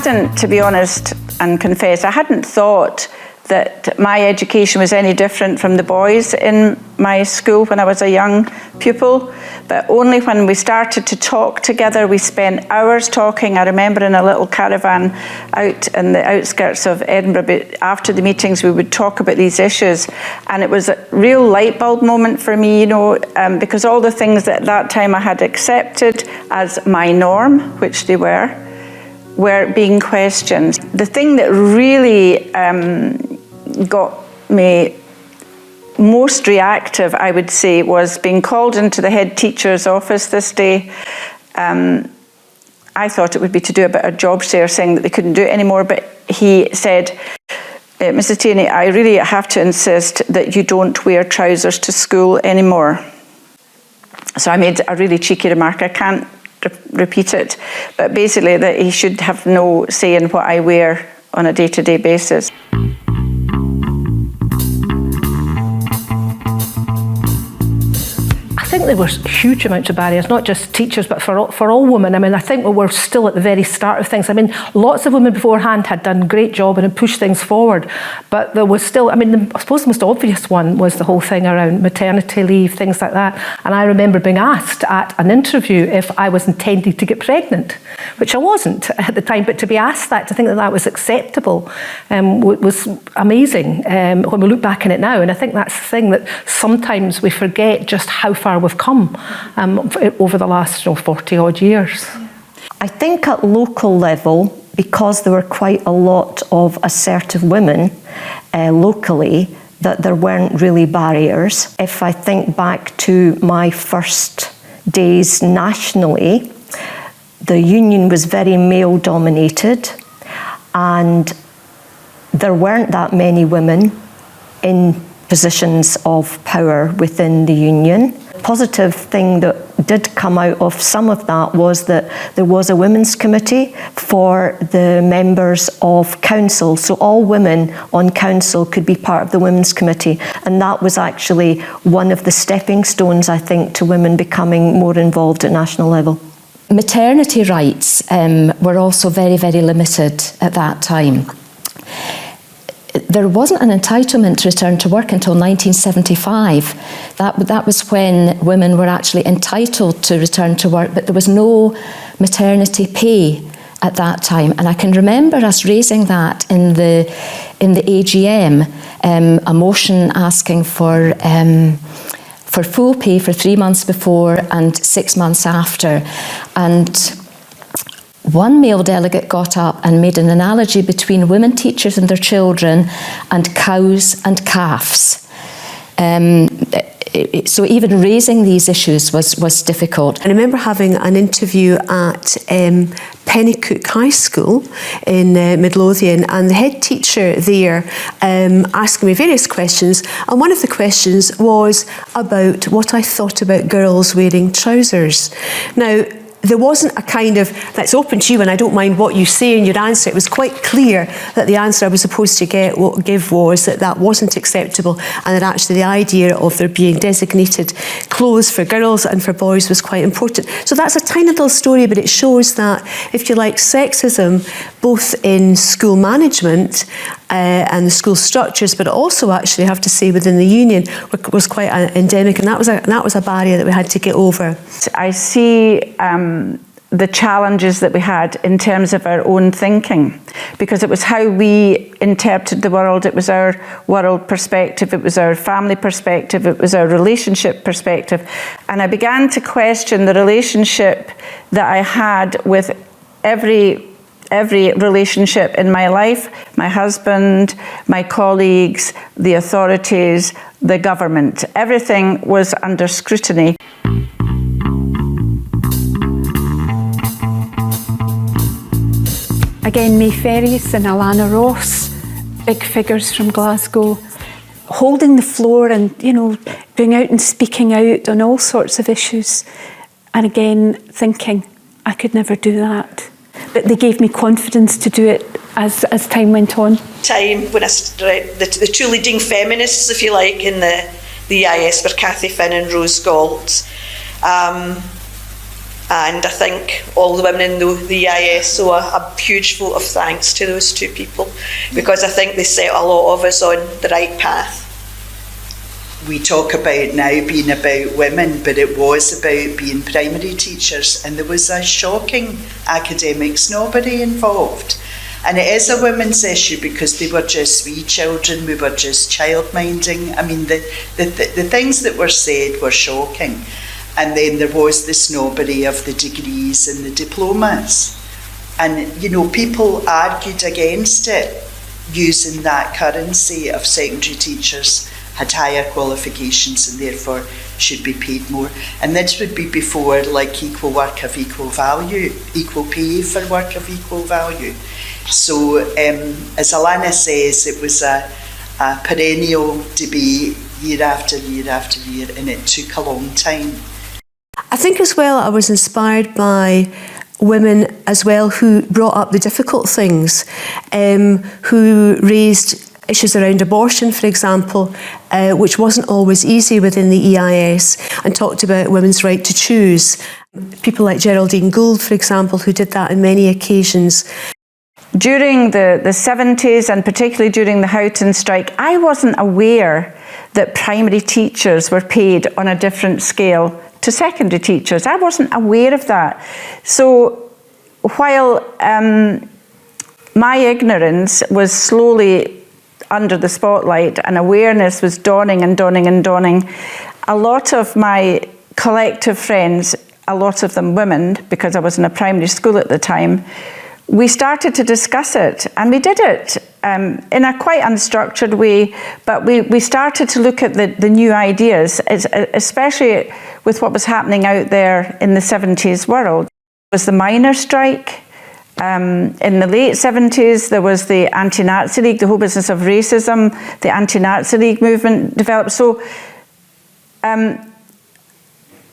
hadn't, to be honest and confess, I hadn't thought that my education was any different from the boys in my school when I was a young pupil, but only when we started to talk together. We spent hours talking. I remember in a little caravan out in the outskirts of Edinburgh, but after the meetings we would talk about these issues, and it was a real light bulb moment for me, you know, because all the things that at that time I had accepted as my norm, which they were being questioned. The thing that really got me most reactive, I would say, was being called into the head teacher's office this day. I thought it would be to do a bit of job share, saying that they couldn't do it anymore, but he said, Mrs. Taney, I really have to insist that you don't wear trousers to school anymore. So I made a really cheeky remark. I can't repeat it, but basically that he should have no say in what I wear on a day-to-day basis. I think there were huge amounts of barriers, not just teachers, but for all women. I mean, I think we were still at the very start of things. I mean, lots of women beforehand had done a great job and had pushed things forward, but there was still, I mean, I suppose the most obvious one was the whole thing around maternity leave, things like that. And I remember being asked at an interview if I was intending to get pregnant, which I wasn't at the time, but to be asked that, to think that that was acceptable, was amazing when we look back on it now. And I think that's the thing, that sometimes we forget just how far we've come over the last 40 odd years. I think at local level, because there were quite a lot of assertive women locally, that there weren't really barriers. If I think back to my first days nationally, the union was very male dominated, and there weren't that many women in positions of power within the union. Positive thing that did come out of some of that was that there was a women's committee for the members of council, so all women on council could be part of the women's committee, and that was actually one of the stepping stones, I think, to women becoming more involved at national level. Maternity rights were also very, very limited at that time. There wasn't an entitlement to return to work until 1975. That was when women were actually entitled to return to work, but there was no maternity pay at that time. And I can remember us raising that in the AGM, a motion asking for full pay for 3 months before and 6 months after. And one male delegate got up and made an analogy between women teachers and their children and cows and calves. So even raising these issues was difficult. I remember having an interview at Pennycook High School in Midlothian, and the head teacher there asking me various questions, and one of the questions was about what I thought about girls wearing trousers. Now, there wasn't a kind of, that's open to you and I don't mind what you say in your answer. It was quite clear that the answer I was supposed to give was that that wasn't acceptable, and that actually the idea of there being designated clothes for girls and for boys was quite important. So that's a tiny little story, but it shows that, if you like, sexism, both in school management and the school structures, but also actually, I have to say, within the union, was quite endemic, and that was a barrier that we had to get over. I see the challenges that we had in terms of our own thinking, because it was how we interpreted the world, it was our world perspective, it was our family perspective, it was our relationship perspective, and I began to question the relationship that I had with every relationship in my life, my husband, my colleagues, the authorities, the government. Everything was under scrutiny. Again, May Ferries and Alana Ross, big figures from Glasgow, holding the floor and, going out and speaking out on all sorts of issues. And again, thinking, I could never do that. But they gave me confidence to do it as time went on. Time when the two leading feminists, if you like, in the EIS were Cathy Finn and Rose Gault. And I think all the women in the EIS owe a huge vote of thanks to those two people, because I think they set a lot of us on the right path. We talk about now being about women, but it was about being primary teachers, and there was a shocking academic snobbery involved. And it is a women's issue because they were just wee children, we were just childminding. I mean, the things that were said were shocking. And then there was the snobbery of the degrees and the diplomas. And, you know, people argued against it using that currency of secondary teachers had higher qualifications and therefore should be paid more. And this would be before like equal work of equal value, equal pay for work of equal value. So as Alana says, it was a perennial debate year after year after year, and it took a long time. I think as well I was inspired by women as well who brought up the difficult things, who raised issues around abortion, for example, which wasn't always easy within the EIS, and talked about women's right to choose. People like Geraldine Gould, for example, who did that on many occasions. During the 70s, and particularly during the Houghton strike, I wasn't aware that primary teachers were paid on a different scale to secondary teachers. I wasn't aware of that. So while my ignorance was slowly under the spotlight and awareness was dawning and dawning and dawning, a lot of my collective friends, a lot of them women, because I was in a primary school at the time, we started to discuss it, and we did it in a quite unstructured way, but we started to look at the new ideas, especially with what was happening out there in the 70s world. There was the miners' strike. In the late 70s, there was the Anti-Nazi League, the whole business of racism, the Anti-Nazi League movement developed. So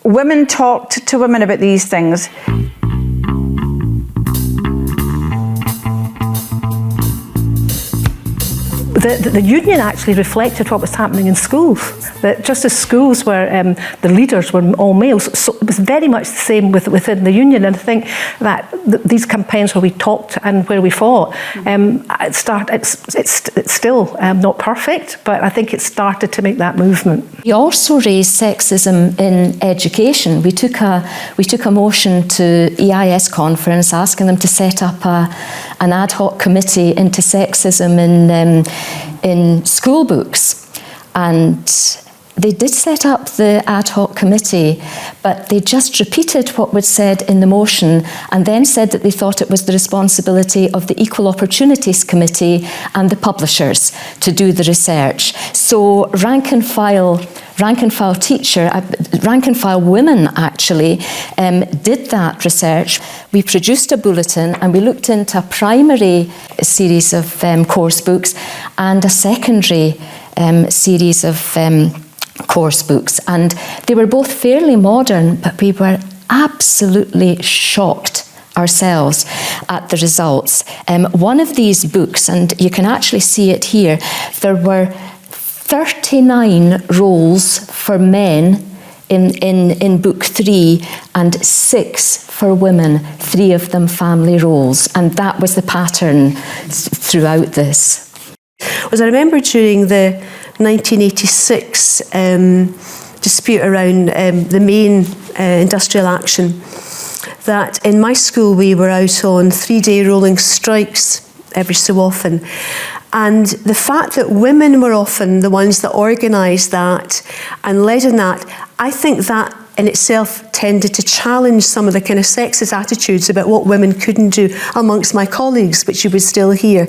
women talked to women about these things. The union actually reflected what was happening in schools. That just as schools were, the leaders were all males, so it was very much the same within the union. And I think that these campaigns where we talked and where we fought, it's still not perfect, but I think it started to make that movement. We also raised sexism in education. We took a motion to EIS conference asking them to set up an ad hoc committee into sexism in school books, and they did set up the ad hoc committee, but they just repeated what was said in the motion and then said that they thought it was the responsibility of the Equal Opportunities Committee and the publishers to do the research. So rank and file women actually did that research. We produced a bulletin and we looked into a primary series of course books and a secondary series of course books, and they were both fairly modern, but we were absolutely shocked ourselves at the results. One of these books, and you can actually see it here, there were 39 roles for men in book 3 and 6 for women, 3 of them family roles, and that was the pattern throughout this. I remember during the 1986 dispute around the main industrial action, that in my school we were out on 3-day rolling strikes every so often. And the fact that women were often the ones that organised that and led in that, I think that in itself tended to challenge some of the kind of sexist attitudes about what women couldn't do amongst my colleagues, which you would still hear.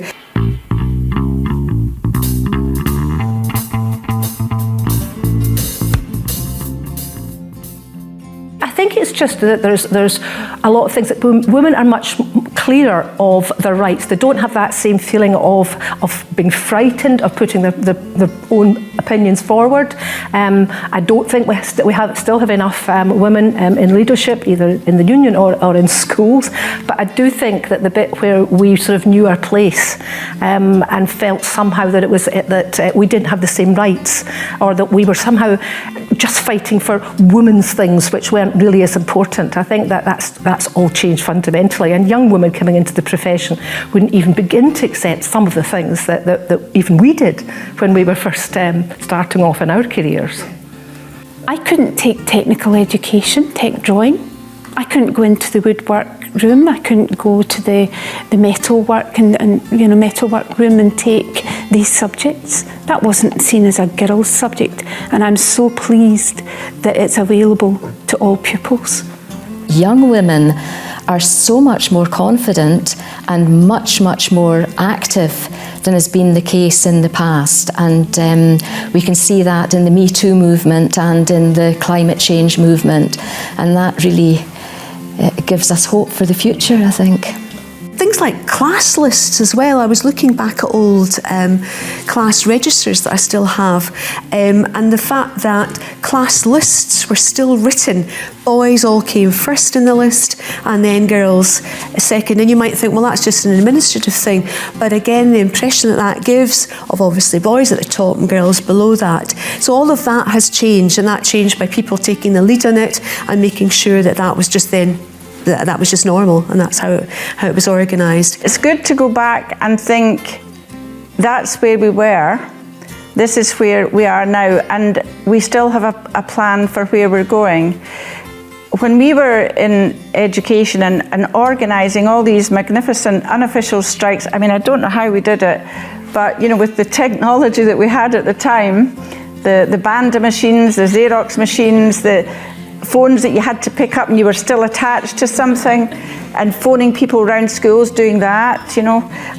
I think it's just that there's a lot of things that women are much clearer of their rights. They don't have that same feeling of being frightened of putting their own opinions forward. I don't think we still have enough women in leadership, either in the union or in schools, but I do think that the bit where we sort of knew our place and felt somehow that it was that we didn't have the same rights, or that we were somehow just fighting for women's things which weren't really as important. I think that's all changed fundamentally, and young women coming into the profession wouldn't even begin to accept some of the things that even we did when we were first starting off in our careers. I couldn't take technical education, tech drawing. I couldn't go into the woodwork room. I couldn't go to the metal work and metalwork room and take these subjects. That wasn't seen as a girls' subject, and I'm so pleased that it's available to all pupils. Young women are so much more confident and much more active than has been the case in the past, and we can see that in the Me Too movement and in the climate change movement, and that really gives us hope for the future, I think. Things like class lists as well. I was looking back at old class registers that I still have, and the fact that class lists were still written. Boys all came first in the list, and then girls second. And you might think, well, that's just an administrative thing. But again, the impression that gives of obviously boys at the top and girls below that. So all of that has changed, and that changed by people taking the lead on it and making sure that was just then that was just normal, and that's how it was organised. It's good to go back and think that's where we were, this is where we are now, and we still have a plan for where we're going. When we were in education and organising all these magnificent unofficial strikes, I mean, I don't know how we did it, but with the technology that we had at the time, the Banda machines, the Xerox machines, the phones that you had to pick up and you were still attached to something, and phoning people around schools doing that,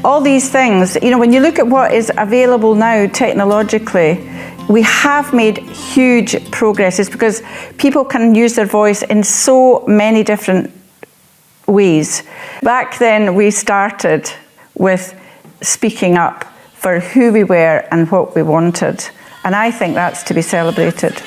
all these things. When you look at what is available now technologically, we have made huge progresses because people can use their voice in so many different ways. Back then we started with speaking up for who we were and what we wanted, and I think that's to be celebrated.